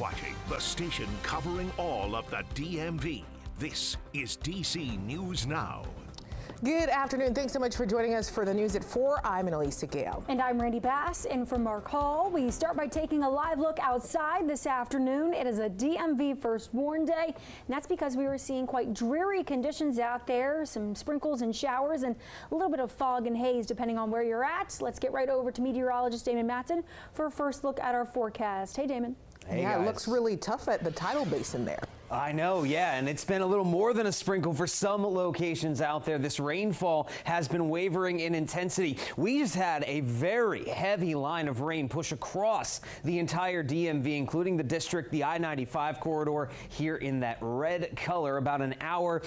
watching the station covering all of the DMV. This is DC News Now. Good afternoon. Thanks so much for joining us for the news at 4. I'm Annalisa Gale. And I'm Randy Bass. And for Mark Hall, we start by taking a live look outside this afternoon. It is a DMV First Warn Day, and that's because we were seeing quite dreary conditions out there, some sprinkles and showers and a little bit of fog and haze depending on where you're at. Let's get right over to meteorologist Damon Matson for a first look at our forecast. Hey, Damon. Hey, yeah, guys. It looks really tough at the tidal basin there. I know, yeah, and it's been a little more than a sprinkle for some locations out there. This rainfall has been wavering in intensity. We just had a very heavy line of rain push across the entire DMV, including the district, the I-95 corridor here in that red color about an hour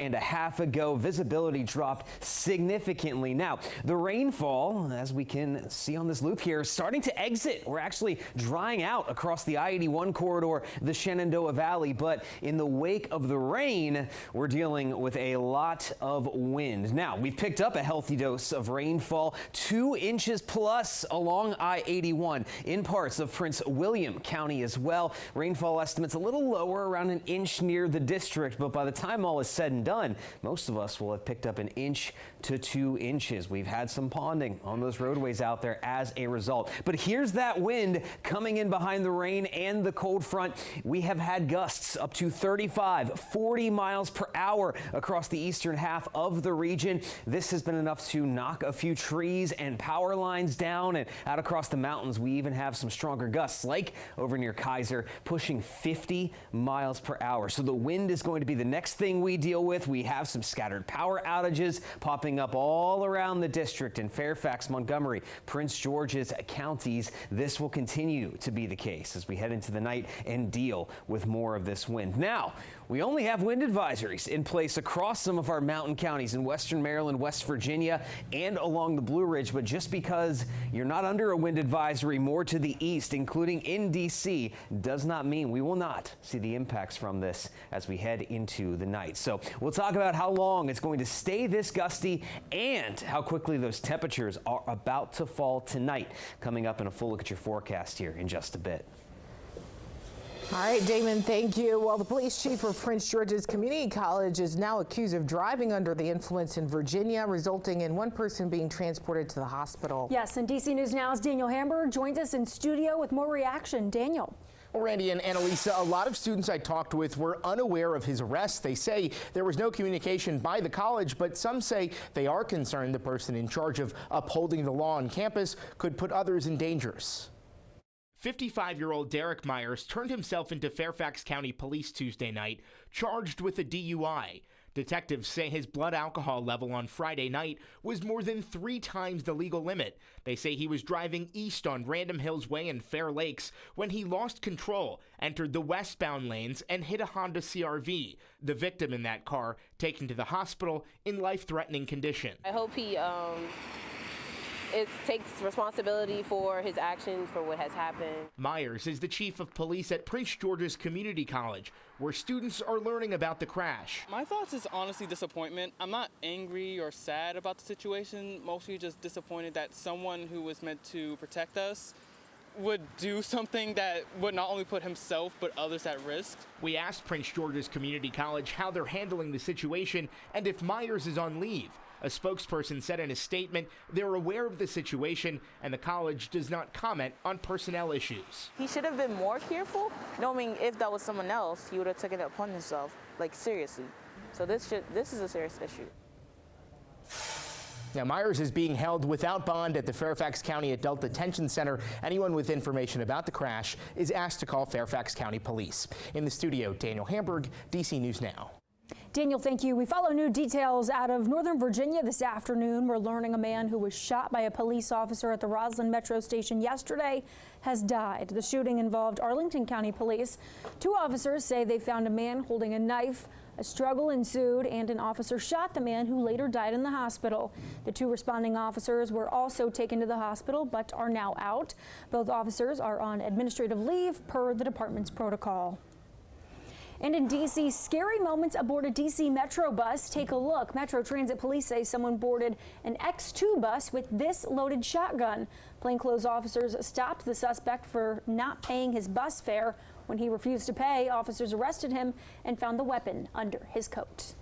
and a half ago. Visibility dropped significantly. Now, the rainfall, as we can see on this loop here, is starting to exit. We're actually drying out across the I-81 corridor, the Shenandoah Valley, but in the wake of the rain, we're dealing with a lot of wind. Now, we've picked up a healthy dose of rainfall, 2 inches plus along I-81 in parts of Prince William County as well. Rainfall estimates a little lower, around an inch near the district, but by the time all is said and done, most of us will have picked up an inch to 2 inches. We've had some ponding on those roadways out there as a result. But here's that wind coming in behind the rain and the cold front. We have had gusts up to 35, 40 miles per hour across the eastern half of the region. This has been enough to knock a few trees and power lines down, and out across the mountains we even have some stronger gusts, like over near Kaiser, pushing 50 miles per hour. So the wind is going to be the next thing we deal with. We have some scattered power outages popping up all around the district in Fairfax, Montgomery, Prince George's counties. This will continue to be the case as we head into the night and deal with more of this wind. Now, we only have wind advisories in place across some of our mountain counties in western Maryland, West Virginia, and along the Blue Ridge. But just because you're not under a wind advisory more to the east, including in DC, does not mean we will not see the impacts from this as we head into the night. So we'll talk about how long it's going to stay this gusty and how quickly those temperatures are about to fall tonight. Coming up in a full look at your forecast here in just a bit. All right, Damon, thank you. Well, the police chief of Prince George's Community College is now accused of driving under the influence in Virginia, resulting in one person being transported to the hospital. Yes, and DC News Now's Daniel Hamburg joins us in studio with more reaction. Daniel. Well, Randy and Annalisa, a lot of students I talked with were unaware of his arrest. They say there was no communication by the college, but some say they are concerned the person in charge of upholding the law on campus could put others in danger. 55-year-old Derek Myers turned himself into Fairfax County Police Tuesday night, charged with a DUI. Detectives say his blood alcohol level on Friday night was more than 3 times the legal limit. They say he was driving east on Random Hills Way in Fair Lakes when he lost control, entered the westbound lanes, and hit a Honda CR-V. The victim in that car taken to the hospital in life-threatening condition. I hope he it takes responsibility for his actions, for what has happened. Myers is the chief of police at Prince George's Community College, where students are learning about the crash. My thoughts is honestly disappointment. I'm not angry or sad about the situation, mostly just disappointed that someone who was meant to protect us would do something that would not only put himself but others at risk. We asked Prince George's Community College how they're handling the situation and if Myers is on leave. A spokesperson said in a statement they're aware of the situation and the college does not comment on personnel issues. He should have been more careful, knowing if that was someone else, he would have taken it upon himself, like seriously. So this is a serious issue. Now, Myers is being held without bond at the Fairfax County Adult Detention Center. Anyone with information about the crash is asked to call Fairfax County Police. In the studio, Daniel Hamburg, DC News Now. Daniel, thank you. We follow new details out of Northern Virginia this afternoon. We're learning a man who was shot by a police officer at the Roslyn Metro Station yesterday has died. The shooting involved Arlington County Police. 2 officers say they found a man holding a knife. A struggle ensued and an officer shot the man who later died in the hospital. The 2 responding officers were also taken to the hospital but are now out. Both officers are on administrative leave per the department's protocol. And in D.C., scary moments aboard a D.C. Metro bus. Take a look. Metro Transit Police say someone boarded an X2 bus with this loaded shotgun. Plainclothes officers stopped the suspect for not paying his bus fare. When he refused to pay, officers arrested him and found the weapon under his coat.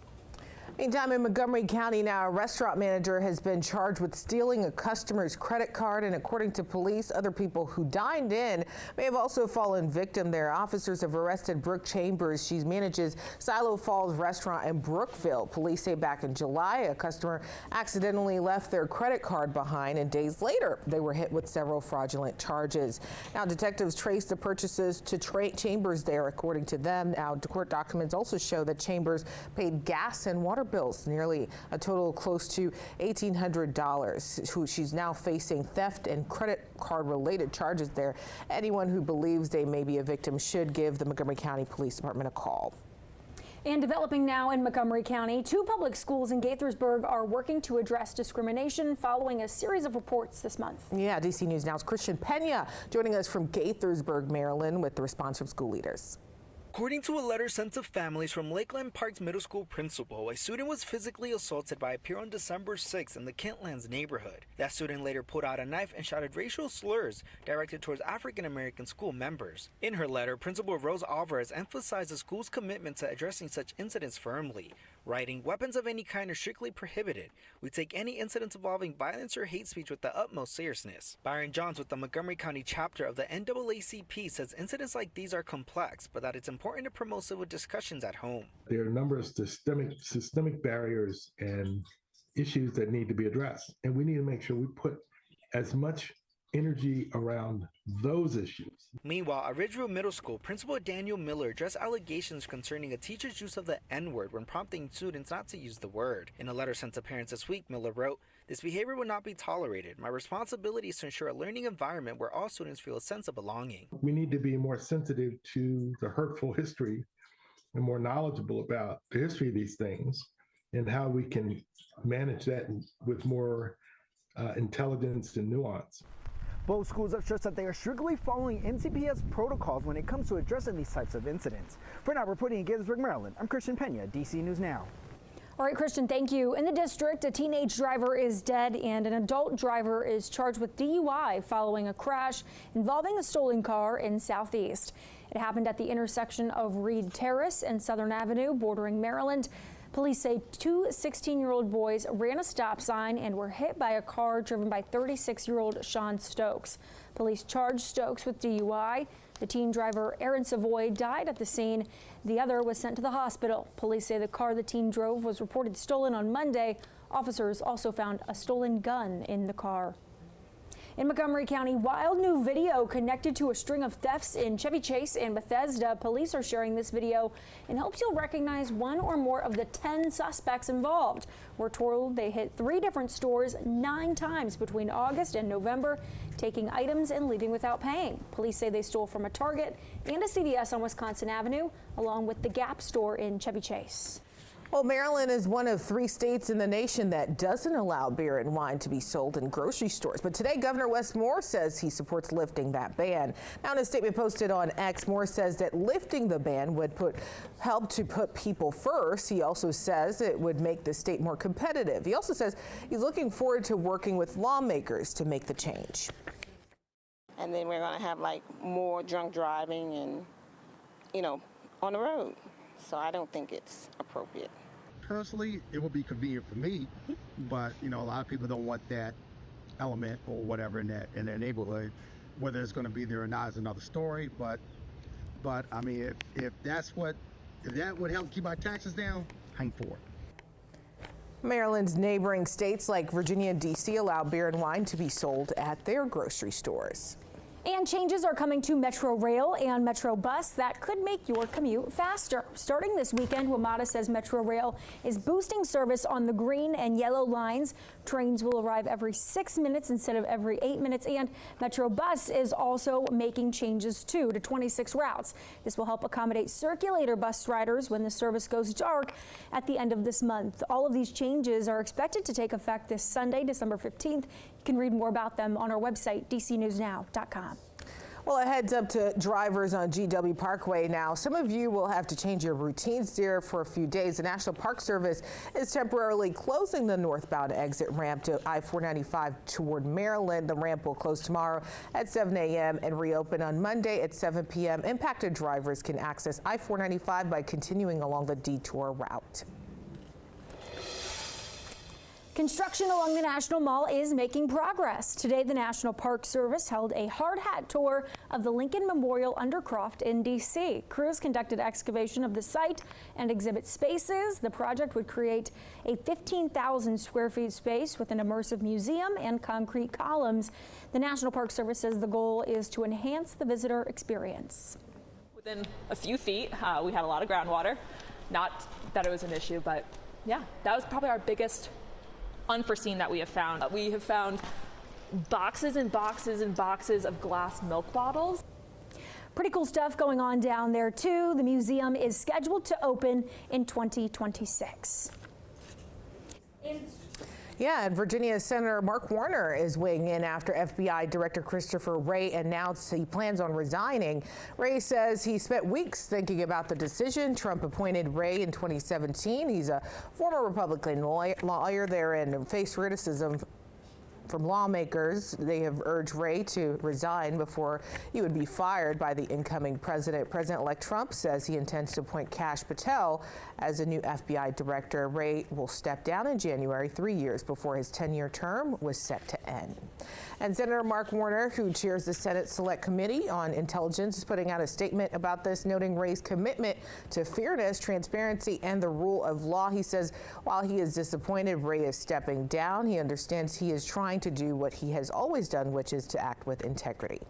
Meantime, in Montgomery County now, a restaurant manager has been charged with stealing a customer's credit card, and according to police, other people who dined in may have also fallen victim there. Officers have arrested Brooke Chambers. She manages Silo Falls Restaurant in Brookville. Police say back in July, a customer accidentally left their credit card behind, and days later, they were hit with several fraudulent charges. Now, detectives traced the purchases to Chambers there. According to them, now court documents also show that Chambers paid gas and water bills, nearly a total close to $1,800. She's now facing theft and credit card related charges there. Anyone who believes they may be a victim should give the Montgomery County Police Department a call. And developing now in Montgomery County, 2 public schools in Gaithersburg are working to address discrimination following a series of reports this month. Yeah, DC News Now's Christian Pena joining us from Gaithersburg, Maryland, with the response from school leaders. According to a letter sent to families from Lakeland Park's middle school principal, a student was physically assaulted by a peer on December 6th in the Kentlands neighborhood. That student later pulled out a knife and shouted racial slurs directed towards African-American school members. In her letter, Principal Rose Alvarez emphasized the school's commitment to addressing such incidents firmly, writing, "Weapons of any kind are strictly prohibited. We take any incidents involving violence or hate speech with the utmost seriousness." Byron Johns with the Montgomery County chapter of the NAACP says incidents like these are complex, but that it's important to promote civil discussions at home. There are a number of systemic barriers and issues that need to be addressed, and we need to make sure we put as much energy around those issues. Meanwhile, at Ridgeview Middle School, Principal Daniel Miller addressed allegations concerning a teacher's use of the N-word when prompting students not to use the word. In a letter sent to parents this week, Miller wrote, "This behavior will not be tolerated. My responsibility is to ensure a learning environment where all students feel a sense of belonging." We need to be more sensitive to the hurtful history and more knowledgeable about the history of these things and how we can manage that with more intelligence and nuance. Both schools have stressed that they are strictly following NCPS protocols when it comes to addressing these types of incidents. For now, reporting in Gaithersburg, Maryland, I'm Christian Pena, DC News Now. All right, Christian, thank you. In the district, a teenage driver is dead and an adult driver is charged with DUI following a crash involving a stolen car in Southeast. It happened at the intersection of Reed Terrace and Southern Avenue, bordering Maryland. Police say 2 16-year-old boys ran a stop sign and were hit by a car driven by 36-year-old Sean Stokes. Police charged Stokes with DUI. The teen driver, Aaron Savoy, died at the scene. The other was sent to the hospital. Police say the car the teen drove was reported stolen on Monday. Officers also found a stolen gun in the car. In Montgomery County, wild new video connected to a string of thefts in Chevy Chase and Bethesda. Police are sharing this video in hopes you'll recognize one or more of the 10 suspects involved. We're told they hit 3 different stores 9 times between August and November, taking items and leaving without paying. Police say they stole from a Target and a CVS on Wisconsin Avenue, along with the Gap store in Chevy Chase. Well, Maryland is one of 3 states in the nation that doesn't allow beer and wine to be sold in grocery stores. But today, Governor Wes Moore says he supports lifting that ban. Now, in a statement posted on X, Moore says that lifting the ban would help to put people first. He also says it would make the state more competitive. He also says he's looking forward to working with lawmakers to make the change. And then we're going to have like more drunk driving and, on the road. So I don't think it's appropriate. Personally, it would be convenient for me, but a lot of people don't want that element or whatever in their neighborhood. Whether it's going to be there or not is another story. But I mean, if that would help keep my taxes down, I'm for it. Maryland's neighboring states like Virginia and DC allow beer and wine to be sold at their grocery stores. And changes are coming to Metro Rail and Metro Bus that could make your commute faster. Starting this weekend, WMATA says Metro Rail is boosting service on the green and yellow lines. Trains will arrive every 6 minutes instead of every 8 minutes. And Metro Bus is also making changes too to 26 routes. This will help accommodate circulator bus riders when the service goes dark at the end of this month. All of these changes are expected to take effect this Sunday, December 15th. You can read more about them on our website, dcnewsnow.com. Well, a heads up to drivers on GW Parkway now. Some of you will have to change your routines there for a few days. The National Park Service is temporarily closing the northbound exit ramp to I-495 toward Maryland. The ramp will close tomorrow at 7 a.m. and reopen on Monday at 7 p.m. Impacted drivers can access I-495 by continuing along the detour route. Construction along the National Mall is making progress. Today, the National Park Service held a hard hat tour of the Lincoln Memorial Undercroft in D.C. Crews conducted excavation of the site and exhibit spaces. The project would create a 15,000 square feet space with an immersive museum and concrete columns. The National Park Service says the goal is to enhance the visitor experience. Within a few feet, we had a lot of groundwater. Not that it was an issue, but yeah, that was probably our biggest unforeseen that we have found. We have found boxes and boxes and boxes of glass milk bottles. Pretty cool stuff going on down there too. The museum is scheduled to open in 2026. Yeah, and Virginia Senator Mark Warner is weighing in after FBI Director Christopher Wray announced he plans on resigning. Wray says he spent weeks thinking about the decision. Trump appointed Wray in 2017. He's a former Republican lawyer there and faced criticism from lawmakers. They have urged Wray to resign before he would be fired by the incoming president. President-elect Trump says he intends to appoint Kash Patel as a new FBI director. Wray will step down in January, 3 years before his 10-year term was set to end. And Senator Mark Warner, who chairs the Senate Select Committee on Intelligence, is putting out a statement about this, noting Wray's commitment to fairness, transparency, and the rule of law. He says while he is disappointed Wray is stepping down, he understands he is trying to do what he has always done, which is to act with integrity.